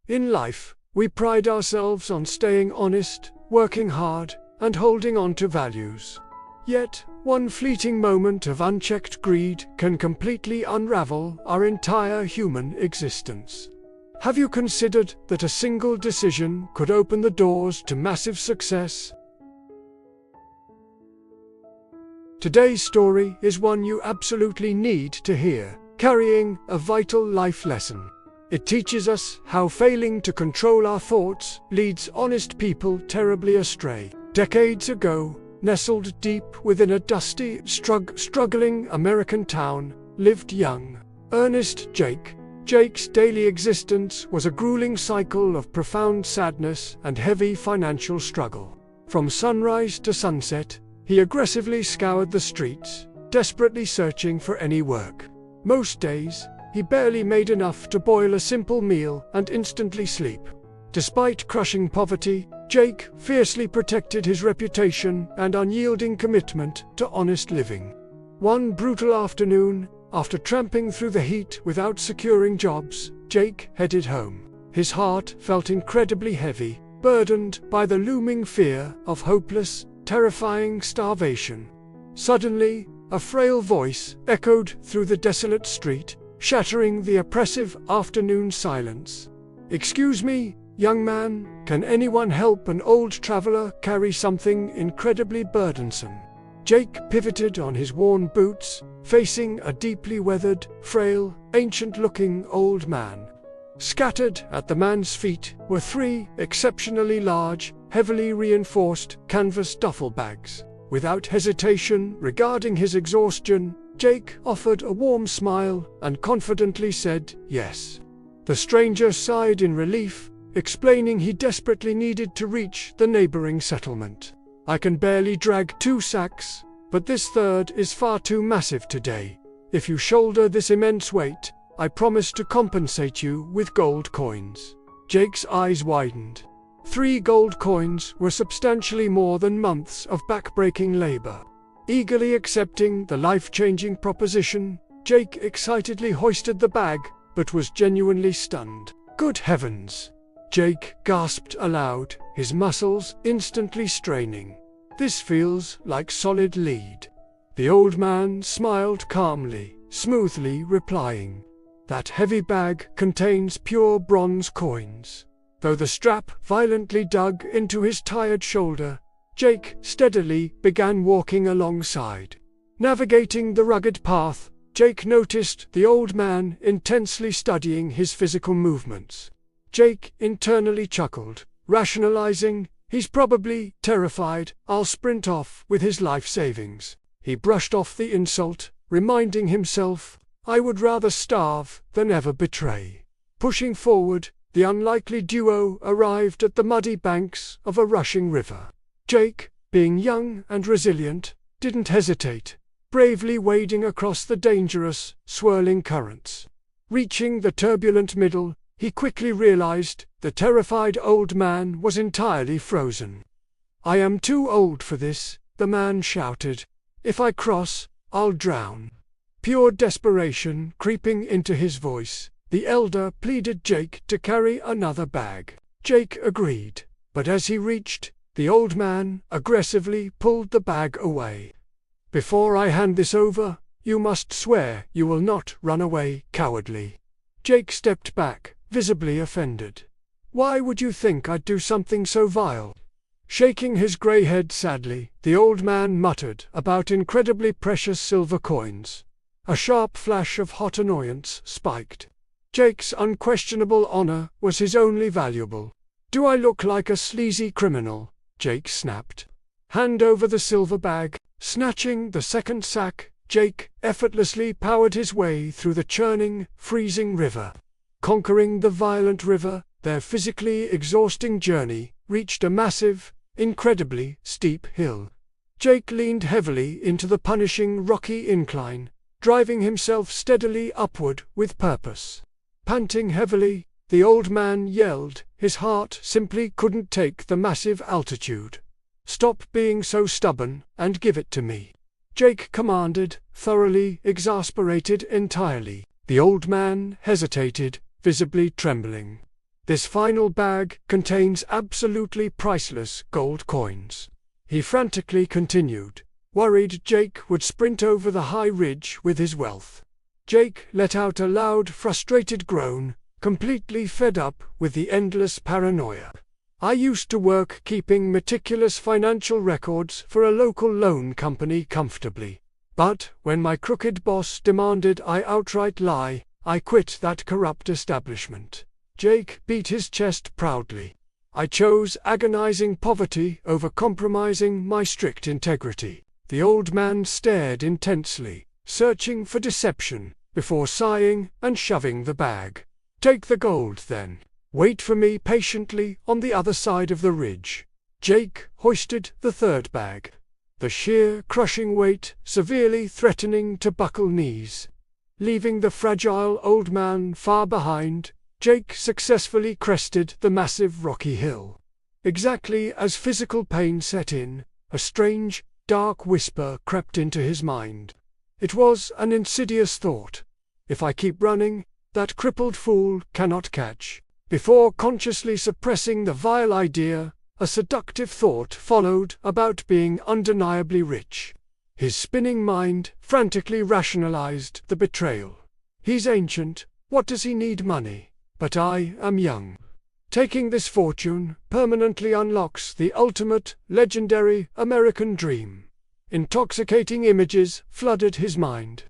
In life, we pride ourselves on staying honest, working hard, and holding on to values. Yet, one fleeting moment of unchecked greed can completely unravel our entire human existence. Have you considered that a single decision could open the doors to massive success? Today's story is one you absolutely need to hear, carrying a vital life lesson. It teaches us how failing to control our thoughts leads honest people terribly astray. Decades ago, nestled deep within a dusty, struggling American town, lived young, earnest Jake. Jake's daily existence was a grueling cycle of profound sadness and heavy financial struggle. From sunrise to sunset, he aggressively scoured the streets, desperately searching for any work. Most days, he barely made enough to boil a simple meal and instantly sleep. Despite crushing poverty, Jake fiercely protected his reputation and unyielding commitment to honest living. One brutal afternoon, after tramping through the heat without securing jobs, Jake headed home. His heart felt incredibly heavy, burdened by the looming fear of hopeless, terrifying starvation. Suddenly, a frail voice echoed through the desolate street, shattering the oppressive afternoon silence. "Excuse me, young man, can anyone help an old traveler carry something incredibly burdensome?" Jake pivoted on his worn boots, facing a deeply weathered, frail, ancient-looking old man. Scattered at the man's feet were three exceptionally large, heavily reinforced canvas duffel bags. Without hesitation regarding his exhaustion, Jake offered a warm smile and confidently said yes. The stranger sighed in relief, explaining he desperately needed to reach the neighboring settlement. "I can barely drag 2 sacks, but this third is far too massive today. If you shoulder this immense weight, I promise to compensate you with gold coins." Jake's eyes widened. 3 gold coins were substantially more than months of backbreaking labor. Eagerly accepting the life-changing proposition, Jake excitedly hoisted the bag, but was genuinely stunned. "Good heavens!" Jake gasped aloud, his muscles instantly straining. "This feels like solid lead." The old man smiled calmly, smoothly replying, "That heavy bag contains pure bronze coins." Though the strap violently dug into his tired shoulder, Jake steadily began walking alongside. Navigating the rugged path, Jake noticed the old man intensely studying his physical movements. Jake internally chuckled, rationalizing, "He's probably terrified I'll sprint off with his life savings." He brushed off the insult, reminding himself, "I would rather starve than ever betray." Pushing forward, the unlikely duo arrived at the muddy banks of a rushing river. Jake, being young and resilient, didn't hesitate, bravely wading across the dangerous, swirling currents. Reaching the turbulent middle, he quickly realized the terrified old man was entirely frozen. "I am too old for this," the man shouted. "If I cross, I'll drown." Pure desperation creeping into his voice, the elder pleaded Jake to carry another bag. Jake agreed, but as he reached, the old man aggressively pulled the bag away. "Before I hand this over, you must swear you will not run away cowardly." Jake stepped back, visibly offended. "Why would you think I'd do something so vile?" Shaking his grey head sadly, the old man muttered about incredibly precious silver coins. A sharp flash of hot annoyance spiked. Jake's unquestionable honor was his only valuable. "Do I look like a sleazy criminal?" Jake snapped. "Hand over the silver bag." Snatching the second sack, Jake effortlessly powered his way through the churning, freezing river. Conquering the violent river, their physically exhausting journey reached a massive, incredibly steep hill. Jake leaned heavily into the punishing rocky incline, driving himself steadily upward with purpose. Panting heavily, the old man yelled, his heart simply couldn't take the massive altitude. "Stop being so stubborn, and give it to me," Jake commanded, thoroughly exasperated entirely. The old man hesitated, visibly trembling. This final bag contains absolutely priceless gold coins." He frantically continued, worried Jake would sprint over the high ridge with his wealth. Jake let out a loud, frustrated groan, completely fed up with the endless paranoia. "I used to work keeping meticulous financial records for a local loan company comfortably. But when my crooked boss demanded I outright lie, I quit that corrupt establishment." Jake beat his chest proudly. "I chose agonizing poverty over compromising my strict integrity." The old man stared intensely, searching for deception, before sighing and shoving the bag. "Take the gold, then. Wait for me patiently on the other side of the ridge." Jake hoisted the third bag, the sheer crushing weight severely threatening to buckle knees. Leaving the fragile old man far behind, Jake successfully crested the massive rocky hill. Exactly as physical pain set in, a strange, dark whisper crept into his mind. It was an insidious thought. "If I keep running, that crippled fool cannot catch." Before consciously suppressing the vile idea, a seductive thought followed about being undeniably rich. His spinning mind frantically rationalized the betrayal. "He's ancient, what does he need money? But I am young. Taking this fortune permanently unlocks the ultimate, legendary American dream." Intoxicating images flooded his mind.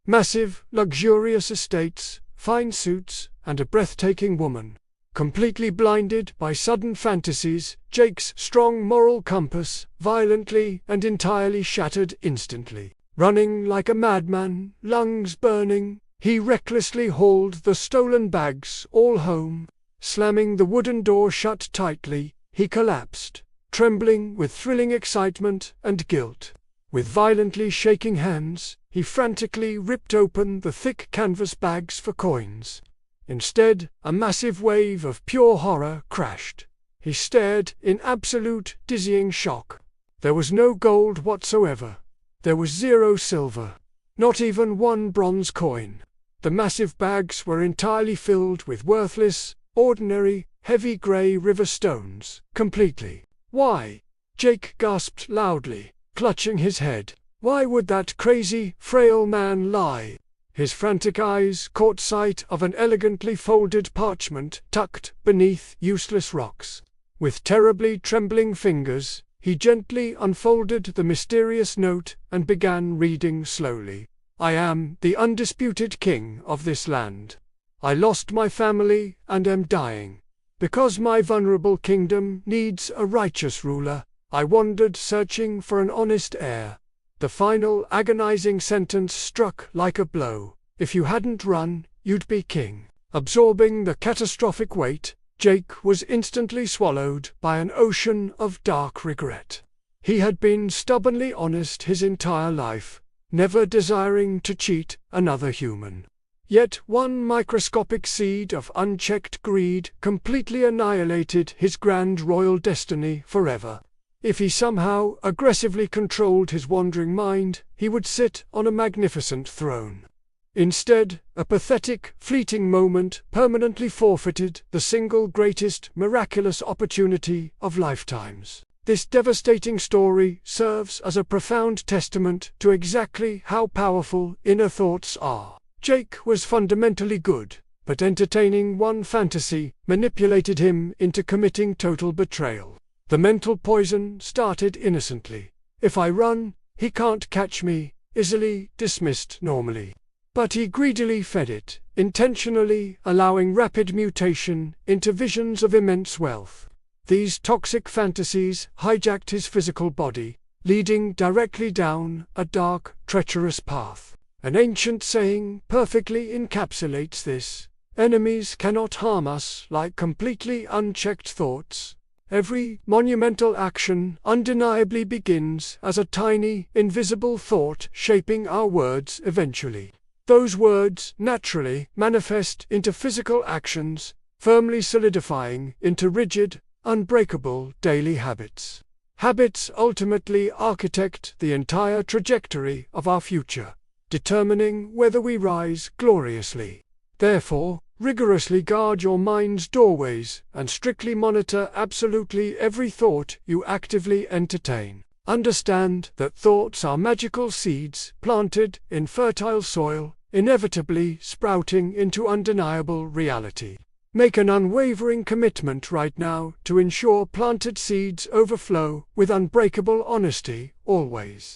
Massive, luxurious estates, fine suits, and a breathtaking woman. Completely blinded by sudden fantasies, Jake's strong moral compass violently and entirely shattered instantly. Running like a madman, lungs burning, he recklessly hauled the stolen bags all home. Slamming the wooden door shut tightly, he collapsed, trembling with thrilling excitement and guilt. With violently shaking hands, he frantically ripped open the thick canvas bags for coins. Instead, a massive wave of pure horror crashed. He stared in absolute, dizzying shock. There was no gold whatsoever. There was 0 silver. Not even 1 bronze coin. The massive bags were entirely filled with worthless, ordinary, heavy grey river stones, completely. "Why?" Jake gasped loudly, clutching his head. "Why would that crazy, frail man lie?" His frantic eyes caught sight of an elegantly folded parchment tucked beneath useless rocks. With terribly trembling fingers, he gently unfolded the mysterious note and began reading slowly. "I am the undisputed king of this land. I lost my family and am dying. Because my vulnerable kingdom needs a righteous ruler, I wandered searching for an honest heir." The final agonizing sentence struck like a blow. "If you hadn't run, you'd be king." Absorbing the catastrophic weight, Jake was instantly swallowed by an ocean of dark regret. He had been stubbornly honest his entire life, never desiring to cheat another human. Yet one microscopic seed of unchecked greed completely annihilated his grand royal destiny forever. If he somehow aggressively controlled his wandering mind, he would sit on a magnificent throne. Instead, a pathetic, fleeting moment permanently forfeited the single greatest miraculous opportunity of lifetimes. This devastating story serves as a profound testament to exactly how powerful inner thoughts are. Jake was fundamentally good, but entertaining one fantasy manipulated him into committing total betrayal. The mental poison started innocently. "If I run, he can't catch me," easily dismissed normally. But he greedily fed it, intentionally allowing rapid mutation into visions of immense wealth. These toxic fantasies hijacked his physical body, leading directly down a dark, treacherous path. An ancient saying perfectly encapsulates this: "Enemies cannot harm us like completely unchecked thoughts." Every monumental action undeniably begins as a tiny, invisible thought shaping our words eventually. Those words naturally manifest into physical actions, firmly solidifying into rigid, unbreakable daily habits. Habits ultimately architect the entire trajectory of our future, determining whether we rise gloriously. Therefore, Rigorously guard your mind's doorways and strictly monitor absolutely every thought you actively entertain. Understand that thoughts are magical seeds planted in fertile soil, inevitably sprouting into undeniable reality. Make an unwavering commitment right now to ensure planted seeds overflow with unbreakable honesty, always.